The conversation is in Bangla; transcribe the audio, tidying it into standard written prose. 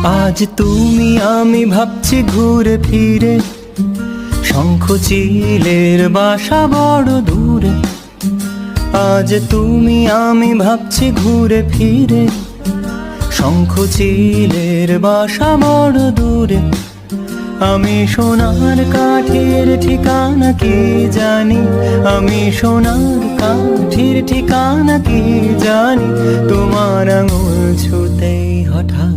আজ তুমি আমি ভাবছি ঘুরে ফিরে, শঙ্খ চিলের বাসা বড় দূরে। আজ তুমি আমি ভাবছি ঘুরে ফিরে, শঙ্খ চিলের বাসা বড় দূরে। আমি সোনার কাঠির ঠিকানা কি জানি, আমি সোনার কাঠির ঠিকানা কি জানি। তোমার আঙুল ছুতেই হঠাৎ